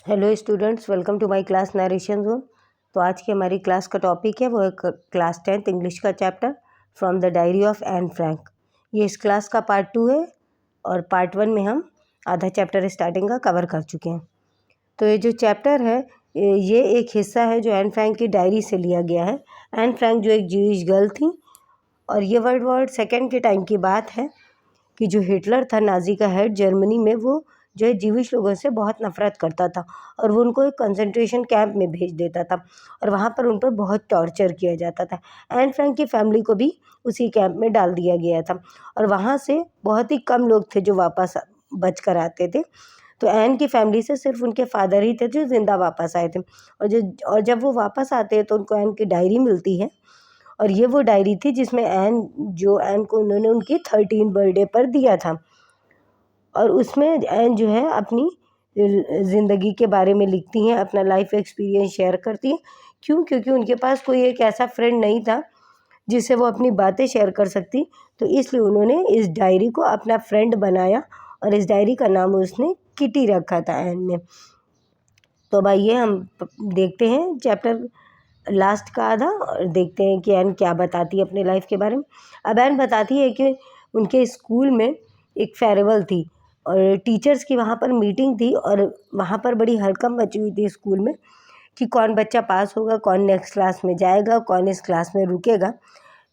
Hello students, welcome to my class narration zone. तो आज की हमारी क्लास का टॉपिक है वो है क्लास 10th इंग्लिश का chapter from the diary of Anne Frank. ये इस क्लास का पार्ट 2 है और पार्ट 1 में हम आधा चैप्टर स्टार्टिंग का कवर कर चुके हैं। तो ये जो चैप्टर है ये एक हिस्सा है जो एन फ्रैंक की डायरी से लिया गया है। एन फ्रैंक जो एक ज्यूइश गर्ल थी और ये वर्ल्ड वॉर सेकेंड के टाइम की बात है कि जो हिटलर था, नाजी का हेड जर्मनी में, वो जो है जीविश लोगों से बहुत नफरत करता था और वो उनको एक कंसंट्रेशन कैंप में भेज देता था और वहाँ पर उन पर बहुत टॉर्चर किया जाता था। एन फ्रैंक की फैमिली को भी उसी कैंप में डाल दिया गया था और वहाँ से बहुत ही कम लोग थे जो वापस बच कर आते थे। तो एन की फैमिली से सिर्फ उनके फादर ही थे जो जिंदा वापस आए थे और जब वो वापस आते हैं तो उनको एन की डायरी मिलती है और ये वो डायरी थी जिसमें एन को उन्होंने उनकी 13 बर्थडे पर दिया था और उसमें एन जो है अपनी ज़िंदगी के बारे में लिखती हैं, अपना लाइफ एक्सपीरियंस शेयर करती हैं। क्यों? क्योंकि उनके पास कोई एक ऐसा फ्रेंड नहीं था जिससे वो अपनी बातें शेयर कर सकती, तो इसलिए उन्होंने इस डायरी को अपना फ्रेंड बनाया और इस डायरी का नाम उसने किटी रखा था एन ने। तो अब आइए हम देखते हैं चैप्टर लास्ट का आधा और देखते हैं कि एन क्या बताती है अपने लाइफ के बारे में। अब एन बताती है कि उनके स्कूल में एक फेयरवेल थी और टीचर्स की वहाँ पर मीटिंग थी और वहाँ पर बड़ी हड़कंप मची हुई थी स्कूल में कि कौन बच्चा पास होगा, कौन नेक्स्ट क्लास में जाएगा, कौन इस क्लास में रुकेगा।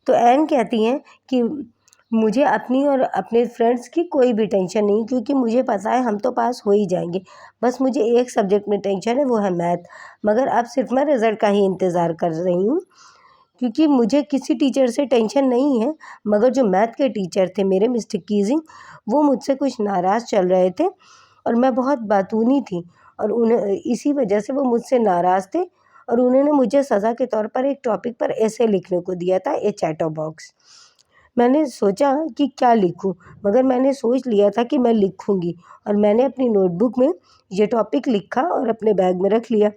तो एन कहती हैं कि मुझे अपनी और अपने फ्रेंड्स की कोई भी टेंशन नहीं, क्योंकि मुझे पता है हम तो पास हो ही जाएंगे। बस मुझे एक सब्जेक्ट में टेंशन है, वो है मैथ। मगर अब सिर्फ मैं रिज़ल्ट का ही इंतज़ार कर रही हूँ, क्योंकि मुझे किसी टीचर से टेंशन नहीं है। मगर जो मैथ के टीचर थे मेरे, मिस्टर कीजिंग, वो मुझसे कुछ नाराज़ चल रहे थे और मैं बहुत बातूनी थी और उन्हें इसी वजह से वो मुझसे नाराज़ थे और उन्होंने मुझे सज़ा के तौर पर एक टॉपिक पर ऐसे लिखने को दिया था, ए चैटर बॉक्स। मैंने सोचा कि क्या लिखूं, मगर मैंने सोच लिया था कि मैं लिखूंगी और मैंने अपनी नोटबुक में ये टॉपिक लिखा और अपने बैग में रख लिया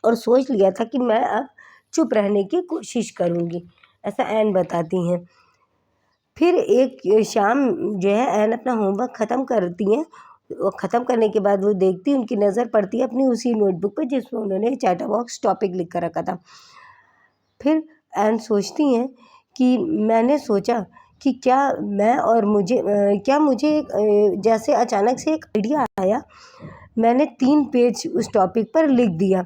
और सोच लिया था कि मैं अब चुप रहने की कोशिश करूंगी। ऐसा एन बताती हैं। फिर एक शाम जो है एन अपना होमवर्क ख़त्म करती हैं। वो ख़त्म करने के बाद वो देखती, उनकी नज़र पड़ती है अपनी उसी नोटबुक पे जिसमें उन्होंने चैटर बॉक्स टॉपिक लिख कर रखा था। फिर एन सोचती हैं कि मैंने सोचा कि क्या मुझे जैसे अचानक से एक आइडिया आया। मैंने 3 पेज उस टॉपिक पर लिख दिया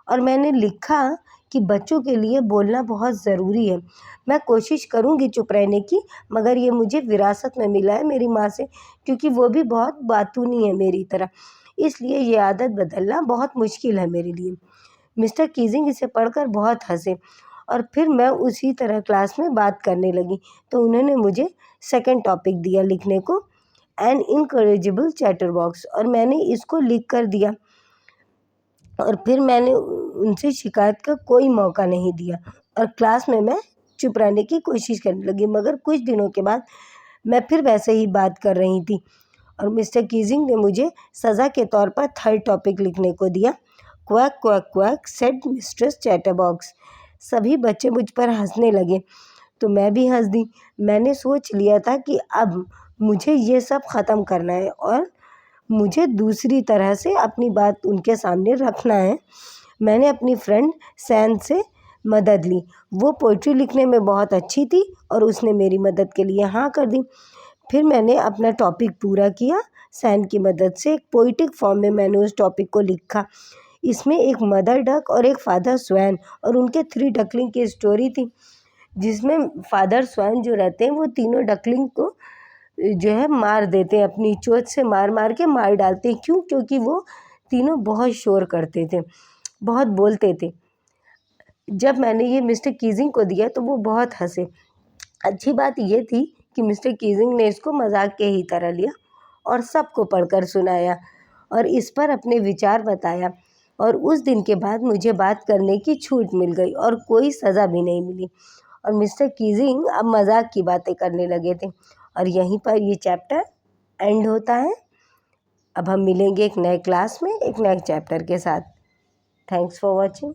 और मैंने लिखा कि बच्चों के लिए बोलना बहुत ज़रूरी है। मैं कोशिश करूँगी चुप रहने की, मगर ये मुझे विरासत में मिला है मेरी माँ से, क्योंकि वो भी बहुत बातूनी है मेरी तरह। इसलिए ये आदत बदलना बहुत मुश्किल है मेरे लिए। मिस्टर कीजिंग इसे पढ़कर बहुत हंसे और फिर मैं उसी तरह क्लास में बात करने लगी। तो उन्होंने मुझे सेकंड टॉपिक दिया लिखने को, एन इनकरेजिबल चैटर बॉक्स, और मैंने इसको लिख कर दिया और फिर मैंने उनसे शिकायत का कोई मौका नहीं दिया और क्लास में मैं चुप रहने की कोशिश करने लगी। मगर कुछ दिनों के बाद मैं फिर वैसे ही बात कर रही थी और मिस्टर कीजिंग ने मुझे सज़ा के तौर पर थर्ड टॉपिक लिखने को दिया, quack quack quack said mistress chatterbox. सभी बच्चे मुझ पर हंसने लगे तो मैं भी हंस दी। मैंने सोच लिया था कि अब मुझे ये सब ख़त्म करना है और मुझे दूसरी तरह से अपनी बात उनके सामने रखना है। मैंने अपनी फ्रेंड सैन से मदद ली। वो पोइट्री लिखने में बहुत अच्छी थी और उसने मेरी मदद के लिए हाँ कर दी। फिर मैंने अपना टॉपिक पूरा किया। सैन की मदद से एक पोइटिक फॉर्म में मैंने उस टॉपिक को लिखा। इसमें एक मदर डक और एक फादर स्वैन और उनके 3 डकलिंग की स्टोरी थी, जिसमें फादर स्वैन जो रहते हैं वो तीनों डकलिंग को जो है मार देते हैं, अपनी चोंच से मार मार के मार डालते हैं। क्यों? क्योंकि वो तीनों बहुत शोर करते थे, बहुत बोलते थे। जब मैंने ये मिस्टर कीजिंग को दिया तो वो बहुत हंसे। अच्छी बात ये थी कि मिस्टर कीजिंग ने इसको मजाक के ही तरह लिया और सबको पढ़कर सुनाया और इस पर अपने विचार बताया और उस दिन के बाद मुझे बात करने की छूट मिल गई और कोई सज़ा भी नहीं मिली और मिस्टर कीजिंग अब मजाक की बातें करने लगे थे और यहीं पर ये चैप्टर एंड होता है। अब हम मिलेंगे एक नए क्लास में एक नए चैप्टर के साथ। Thanks for watching.